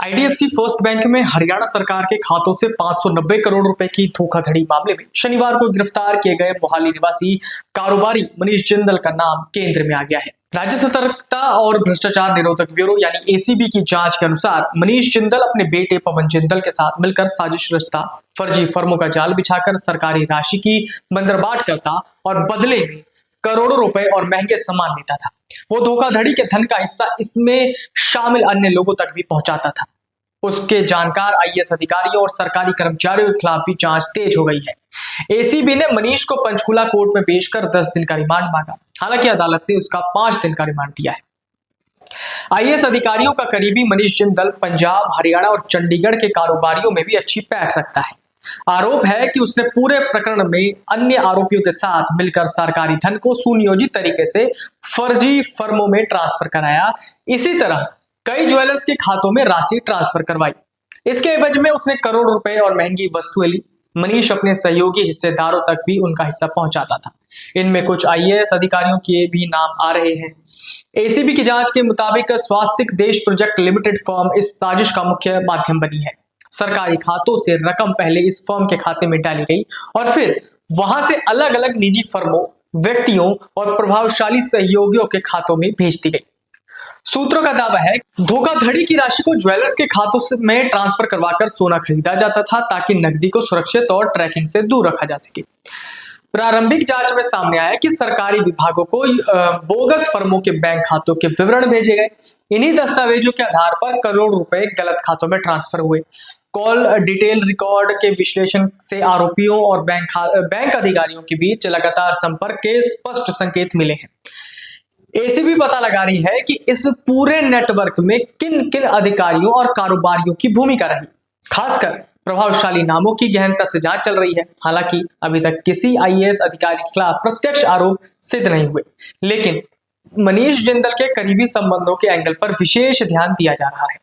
IDFC first bank में हरियाणा सरकार के खातों से 590 करोड़ रुपए की धोखाधड़ी मामले में शनिवार को गिरफ्तार किए गए मोहाली निवासी कारोबारी मनीष जिंदल का नाम केंद्र में आ गया है। राज्य सतर्कता और भ्रष्टाचार निरोधक ब्यूरो यानी एसीबी की जांच के अनुसार मनीष जिंदल अपने बेटे पवन जिंदल के साथ मिलकर साजिश रचता, फर्जी फर्मों का जाल बिछाकर सरकारी राशि की बंदरबाट करता और बदले में करोड़ों रुपए और महंगे सामान लेता था। वो धोखाधड़ी के धन का हिस्सा इसमें शामिल अन्य लोगों तक भी पहुंचाता था। उसके जानकार आईएएस अधिकारियों और सरकारी कर्मचारियों के खिलाफ भी जांच तेज हो गई है। एसीबी ने मनीष को पंचकूला कोर्ट में पेश कर 10 दिन का रिमांड मांगा। हालांकि अदालत ने उसका 5 दिन का रिमांड दिया है। आईएएस अधिकारियों का करीबी मनीष जिंदल पंजाब, हरियाणा और चंडीगढ़ के कारोबारियों में भी अच्छी पैठ रखता है। आरोप है कि उसने पूरे प्रकरण में अन्य आरोपियों के साथ मिलकर सरकारी धन को सुनियोजित तरीके से फर्जी फर्मों में ट्रांसफर कराया। इसी तरह कई ज्वेलर्स के खातों में राशि ट्रांसफर करवाई। इसके एवज में उसने करोड़ रुपए और महंगी वस्तुएं ली। मनीष अपने सहयोगी हिस्सेदारों तक भी उनका हिस्सा पहुंचाता था। इनमें कुछ आईएएस अधिकारियों के भी नाम आ रहे हैं। एसीबी की जांच के मुताबिक स्वास्तिक देश प्रोजेक्ट लिमिटेड फर्म इस साजिश का मुख्य माध्यम बनी है। सरकारी खातों से रकम पहले इस फर्म के खाते में डाली गई और फिर वहां से अलग अलग निजी फर्मों, व्यक्तियों और प्रभावशाली सहयोगियों के खातों में भेज दी गई। सूत्रों का दावा है धोखाधड़ी की राशि को ज्वेलर्स के खातों में ट्रांसफर करवाकर सोना खरीदा जाता था ताकि नकदी को सुरक्षित और ट्रैकिंग से दूर रखा जा सके। प्रारंभिक जांच में सामने आया कि सरकारी विभागों को बोगस फर्मों के बैंक खातों के विवरण भेजे गए। इन्हीं दस्तावेजों के आधार पर करोड़ रुपए गलत खातों में ट्रांसफर हुए। कॉल डिटेल रिकॉर्ड के विश्लेषण से आरोपियों और बैंक अधिकारियों के बीच लगातार संपर्क के स्पष्ट संकेत मिले हैं। एसीबी पता लगा रही है कि इस पूरे नेटवर्क में किन किन अधिकारियों और कारोबारियों की भूमिका रही। खासकर प्रभावशाली नामों की गहनता से जांच चल रही है। हालांकि अभी तक किसी आईएएस अधिकारी के खिलाफ प्रत्यक्ष आरोप सिद्ध नहीं हुए, लेकिन मनीष जिंदल के करीबी संबंधों के एंगल पर विशेष ध्यान दिया जा रहा है।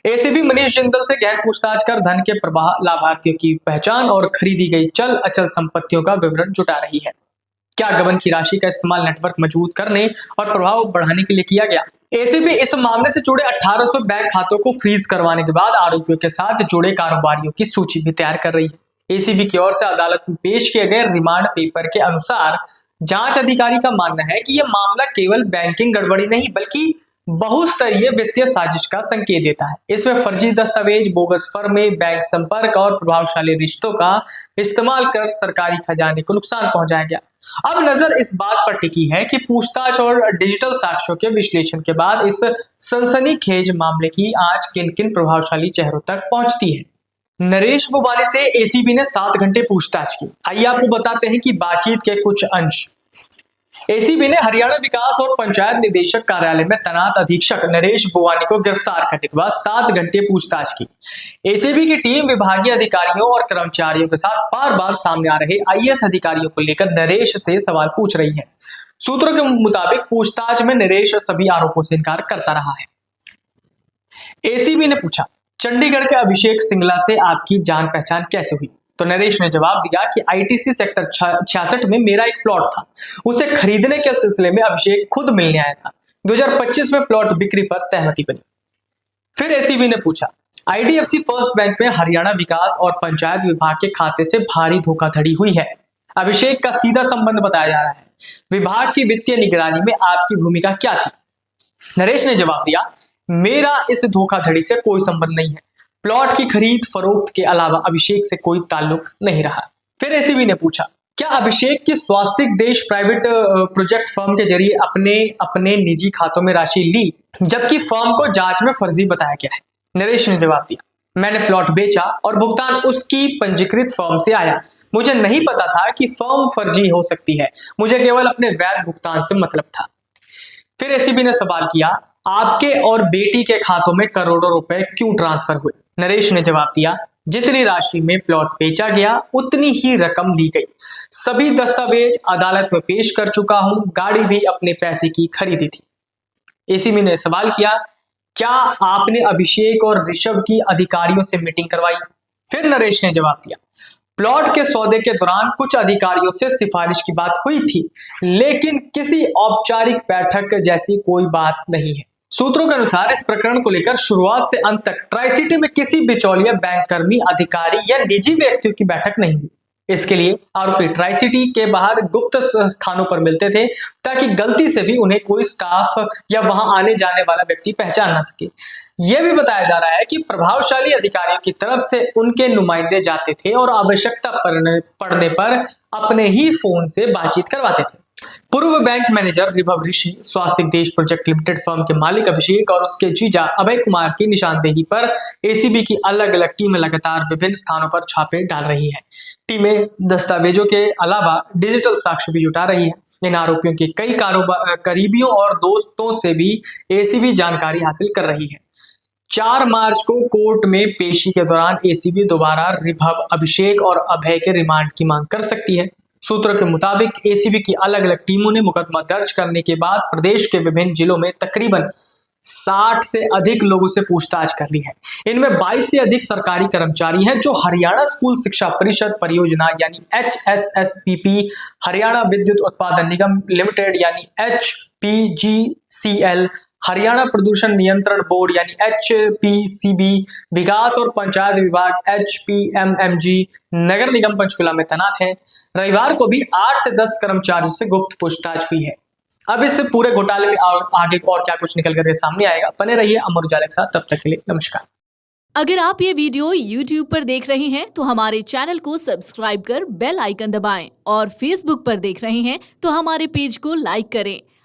एसीबी मनीष जिंदल से गहन पूछताछ कर धन के प्रवाह, लाभार्थियों की पहचान और खरीदी गई चल अचल संपत्तियों का विवरण जुटा रही है। क्या गबन की राशि का इस्तेमाल नेटवर्क मजबूत करने और प्रभाव बढ़ाने के लिए किया गया? एसीबी इस मामले से जुड़े 1800 बैंक खातों को फ्रीज करवाने के बाद आरोपियों के साथ जुड़े कारोबारियों की सूची भी तैयार कर रही है। एसीबी की ओर से अदालत में पेश किए गए रिमांड पेपर के अनुसार जांच अधिकारी का मानना है कि यह मामला केवल बैंकिंग गड़बड़ी नहीं बल्कि बहुस्तरीय वित्तीय साजिश का संकेत देता है। इसमें फर्जी दस्तावेज, बोगस फर्में, बैंक संपर्क और प्रभावशाली रिश्तों का इस्तेमाल कर सरकारी खजाने को नुकसान पहुंचाया गया। अब नजर इस बात पर टिकी है कि पूछताछ और डिजिटल साक्ष्यों के विश्लेषण के बाद इस सनसनीखेज मामले की आज किन किन प्रभावशाली चेहरों तक पहुंचती है। नरेश बुवानी से एसीबी ने 7 घंटे पूछताछ की। आइए आपको बताते हैं कि बातचीत के कुछ अंश। एसीबी ने हरियाणा विकास और पंचायत निदेशक कार्यालय में तैनात अधीक्षक नरेश बुवानी को गिरफ्तार करने के बाद 7 घंटे पूछताछ की। एसीबी की टीम विभागीय अधिकारियों और कर्मचारियों के साथ बार बार सामने आ रहे आईएएस अधिकारियों को लेकर नरेश से सवाल पूछ रही है। सूत्रों के मुताबिक पूछताछ में नरेश सभी आरोपों से इनकार करता रहा है। एसीबी ने पूछा, चंडीगढ़ के अभिषेक सिंगला से आपकी जान पहचान कैसे हुई? तो नरेश ने जवाब दिया कि आईटीसी सेक्टर 66 में मेरा एक प्लॉट था। उसे खरीदने के सिलसिले में अभिषेक खुद मिलने आया था। 2025 में प्लॉट बिक्री पर सहमति बनी। फिर एसीबी ने पूछा, आईडीएफसी फर्स्ट बैंक में हरियाणा विकास और पंचायत विभाग के खाते से भारी धोखाधड़ी हुई है। अभिषेक का सीधा संबंध बताया जा रहा है। विभाग की वित्तीय निगरानी में आपकी भूमिका क्या थी? नरेश ने जवाब दिया, मेरा इस धोखाधड़ी से कोई संबंध नहीं है। प्लॉट की खरीद फरोख्त के अलावा अभिषेक से कोई ताल्लुक नहीं रहा। फिर एसीबी ने पूछा, क्या अभिषेक की स्वास्तिक देश प्राइवेट प्रोजेक्ट फर्म के जरिए अपने निजी खातों में राशि ली जबकि फर्म को जांच में फर्जी बताया गया है? नरेश ने जवाब दिया, मैंने प्लॉट बेचा और भुगतान उसकी पंजीकृत फर्म से आया। मुझे नहीं पता था कि फर्म फर्जी हो सकती है। मुझे केवल अपने वैध भुगतान से मतलब था। फिर एसीबी ने सवाल किया, आपके और बेटी के खातों में करोड़ों रुपए क्यों ट्रांसफर हुए? नरेश ने जवाब दिया, जितनी राशि में प्लॉट बेचा गया उतनी ही रकम ली गई। सभी दस्तावेज अदालत में पेश कर चुका हूं। गाड़ी भी अपने पैसे की खरीदी थी। एसीबी ने सवाल किया, क्या आपने अभिषेक और ऋषभ की अधिकारियों से मीटिंग करवाई? फिर नरेश ने जवाब दिया, प्लॉट के सौदे के दौरान कुछ अधिकारियों से सिफारिश की बात हुई थी, लेकिन किसी औपचारिक बैठक जैसी कोई बात नहीं है। सूत्रों के अनुसार इस प्रकरण को लेकर शुरुआत से अंत तक ट्राई सिटी में किसी बिचौलिया, बैंक कर्मी, अधिकारी या निजी व्यक्तियों की बैठक नहीं हुई। इसके लिए आरोपी ट्राई सिटी के बाहर गुप्त स्थानों पर मिलते थे ताकि गलती से भी उन्हें कोई स्टाफ या वहां आने जाने वाला व्यक्ति पहचान ना सके। यह भी बताया जा रहा है कि प्रभावशाली अधिकारियों की तरफ से उनके नुमाइंदे जाते थे और आवश्यकता पड़ने पर अपने ही फोन से बातचीत करवाते थे। पूर्व बैंक मैनेजर रिभव ऋषि, स्वास्तिक देश प्रोजेक्ट लिमिटेड फर्म के मालिक अभिषेक और उसके जीजा अभय कुमार की निशानदेही पर एसीबी की अलग अलग टीमें लगातार विभिन्न स्थानों पर छापे डाल रही है। टीमें दस्तावेजों के अलावा डिजिटल साक्ष्य भी जुटा रही है। इन आरोपियों के कई करीबियों और दोस्तों से भी एसीबी जानकारी हासिल कर रही है। 4 मार्च को कोर्ट में पेशी के दौरान एसीबी दोबारा रिभव, अभिषेक और अभय के रिमांड की मांग कर सकती है। सूत्रों के मुताबिक एसीबी की अलग अलग टीमों ने मुकदमा दर्ज करने के बाद प्रदेश के विभिन्न जिलों में तकरीबन 60 से अधिक लोगों से पूछताछ कर ली है। इनमें 22 से अधिक सरकारी कर्मचारी हैं जो हरियाणा स्कूल शिक्षा परिषद परियोजना यानी HSSPP, हरियाणा विद्युत उत्पादन निगम लिमिटेड यानी HPGCL, हरियाणा प्रदूषण नियंत्रण बोर्ड यानी HPCB, विकास और पंचायत विभाग HPMMG, नगर निगम पंचकुला में तैनात है। रविवार को भी 8 से 10 कर्मचारियों से गुप्त पूछताछ हुई है। अब इस पूरे घोटाले में आगे और क्या कुछ निकल कर सामने आएगा, बने रहिए अमर उजाला के साथ। तब तक के लिए नमस्कार। अगर आप ये वीडियो YouTube पर देख रहे हैं तो हमारे चैनल को सब्सक्राइब कर बेल आइकन दबाएं और Facebook पर देख रहे हैं तो हमारे पेज को लाइक करें।